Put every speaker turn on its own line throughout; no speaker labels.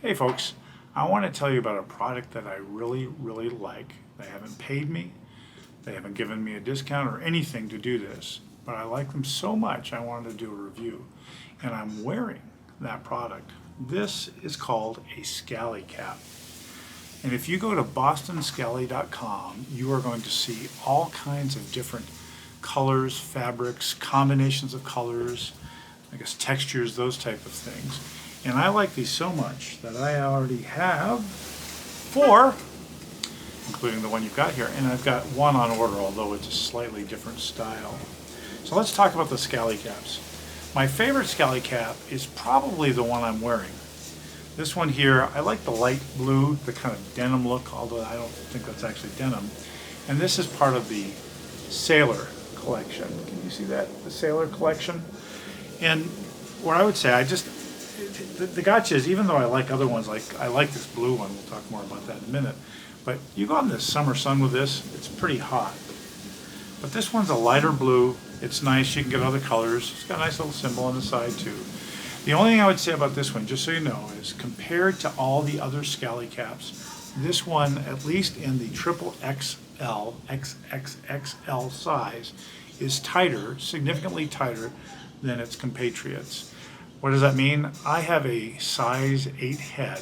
Hey folks, I want to tell you about a product that I really like. They haven't paid me, they haven't given me a discount or anything to do this, but I like them so much I wanted to do a review. And I'm wearing that product. This is called a scally cap. And if you go to bostonscally.com, you are going to see all kinds of different colors, fabrics, combinations of colors, I guess textures, those type of things. And I like these so much that I already have 4, including the one you've got here, and I've got 1 on order, although it's a slightly different style. So let's talk about the scally caps. My favorite scally cap is probably the one I'm wearing. This one here, I like the light blue, the kind of denim look, although I don't think that's actually denim. And this is part of the Sailor collection. Can you see that? The Sailor collection. And what I would say, the gotcha is, even though I like other ones, like I like this blue one, we'll talk more about that in a minute, but you go out in the summer sun with this, it's pretty hot. But this one's a lighter blue, it's nice, you can get other colors, it's got a nice little symbol on the side too. The only thing I would say about this one, just so you know, is compared to all the other scally caps, this one, at least in the triple XL, XXXL size, is tighter, significantly tighter than its compatriots. What does that mean? I have a size 8 head,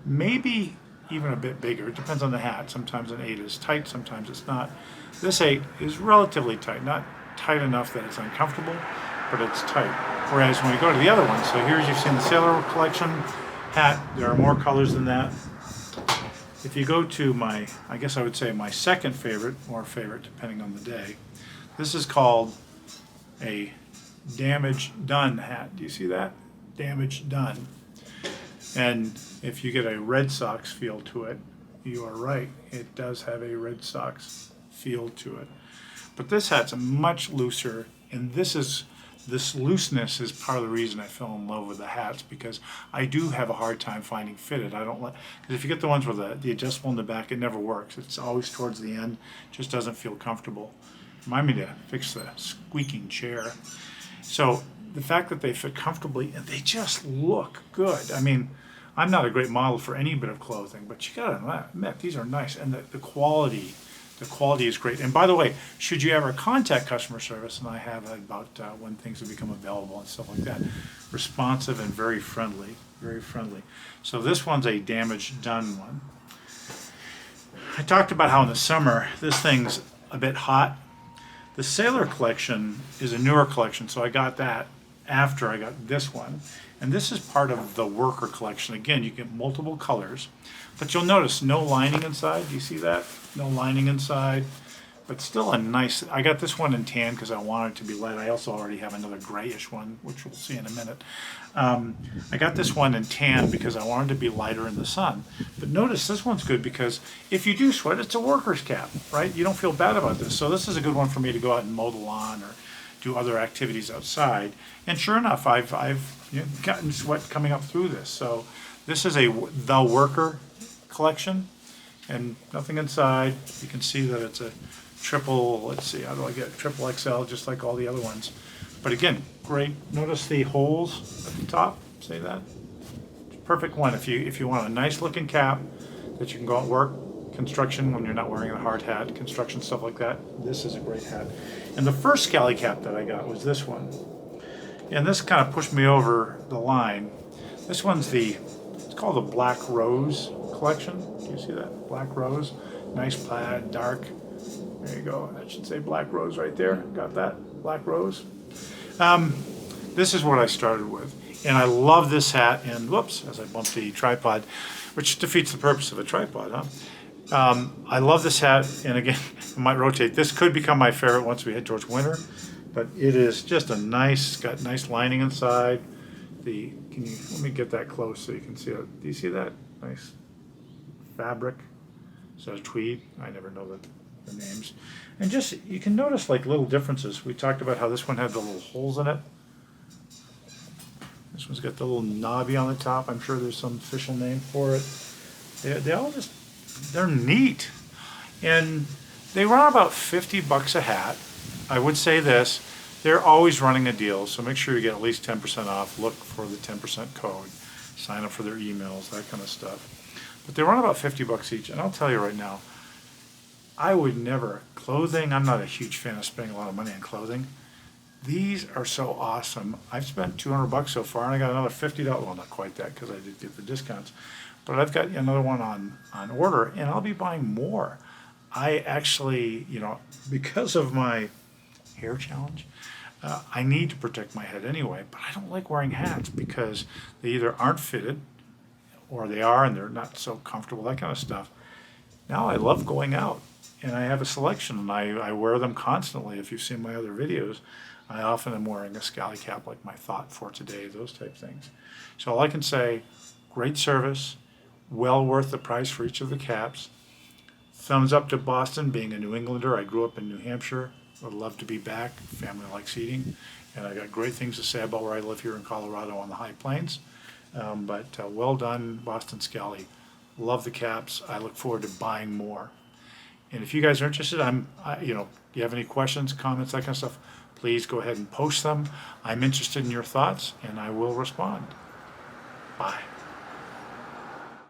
maybe even a bit bigger. It depends on the hat. Sometimes an 8 is tight, sometimes it's not. This 8 is relatively tight, not tight enough that it's uncomfortable, but it's tight. Whereas when we go to the other one, so here you've seen the Sailor collection hat, there are more colors than that. If you go to my, I guess I would say my second favorite, or favorite depending on the day, this is called a damage done hat. Do you see that? Damage done. And if you get a Red Sox feel to it, you are right. It does have a Red Sox feel to it. But this hat's much looser, and this looseness is part of the reason I fell in love with the hats, because I do have a hard time finding fitted. I don't like, because if you get the ones with the adjustable in the back, it never works. It's always towards the end, just doesn't feel comfortable. Remind me to fix the squeaking chair. So the fact that they fit comfortably and they just look good. I mean, I'm not a great model for any bit of clothing, but you gotta admit, these are nice, and the quality is great. And by the way, should you ever contact customer service, and I have about when things have become available and stuff like that, responsive and very friendly, very friendly. So this one's a damage done one. I talked about how in the summer this thing's a bit hot. The Sailor collection is a newer collection, so I got that after I got this one. And this is part of the Worker collection. Again, you get multiple colors, but you'll notice no lining inside. Do you see that? No lining inside, but still a nice, I got this one in tan because I wanted it to be light. I also already have another grayish one, which we'll see in a minute. I got this one in tan because I wanted it to be lighter in the sun. But notice this one's good because if you do sweat, it's a worker's cap, right? You don't feel bad about this. So this is a good one for me to go out and mow the lawn or do other activities outside. And sure enough, I've gotten sweat coming up through this. So this is the Worker collection, and nothing inside. You can see that it's a triple, let's see, how do I get it? Triple XL, just like all the other ones. But again, great. Notice the holes at the top, say that? Perfect one if you want a nice looking cap that you can go out and work, construction when you're not wearing a hard hat, construction stuff like that. This is a great hat. And the first scally cap that I got was this one. And this kind of pushed me over the line. This one's it's called the Black Rose collection. Do you see that? Black Rose. Nice plaid, dark. There you go. That should say Black Rose right there. Got that? Black Rose. This is what I started with. And I love this hat. And whoops, as I bumped the tripod, which defeats the purpose of a tripod, huh? I love this hat. And again, it might rotate. This could become my favorite once we head towards winter. But it is just a nice, got nice lining inside. Let me get that close so you can see it. Do you see that? Nice fabric. So tweed. I never know the names. And just, you can notice like little differences. We talked about how this one had the little holes in it. This one's got the little knobby on the top. I'm sure there's some official name for it. They all just, they're neat. And they run about $50 a hat. I would say this, they're always running a deal, so make sure you get at least 10% off. Look for the 10% code. sign up for their emails, that kind of stuff. But they run about 50 bucks each, and I'll tell you right now, I would never, clothing, I'm not a huge fan of spending a lot of money on clothing. These are so awesome. I've spent 200 bucks so far, and I got another $50, well, not quite that, because I did get the discounts, but I've got another one on order, and I'll be buying more. I actually, because of my hair challenge, I need to protect my head anyway, but I don't like wearing hats because they either aren't fitted or they are and they're not so comfortable, that kind of stuff. Now I love going out and I have a selection and I wear them constantly. If you've seen my other videos, I often am wearing a scally cap like my thought for today, those type things. So all I can say, great service, well worth the price for each of the caps. Thumbs up to Boston. Being a New Englander, I grew up in New Hampshire. Would love to be back. Family likes eating. And I got great things to say about where I live here in Colorado on the High Plains. But well done, Boston Scally. Love the caps. I look forward to buying more. And if you guys are interested, you have any questions, comments, that kind of stuff, please go ahead and post them. I'm interested in your thoughts, and I will respond. Bye.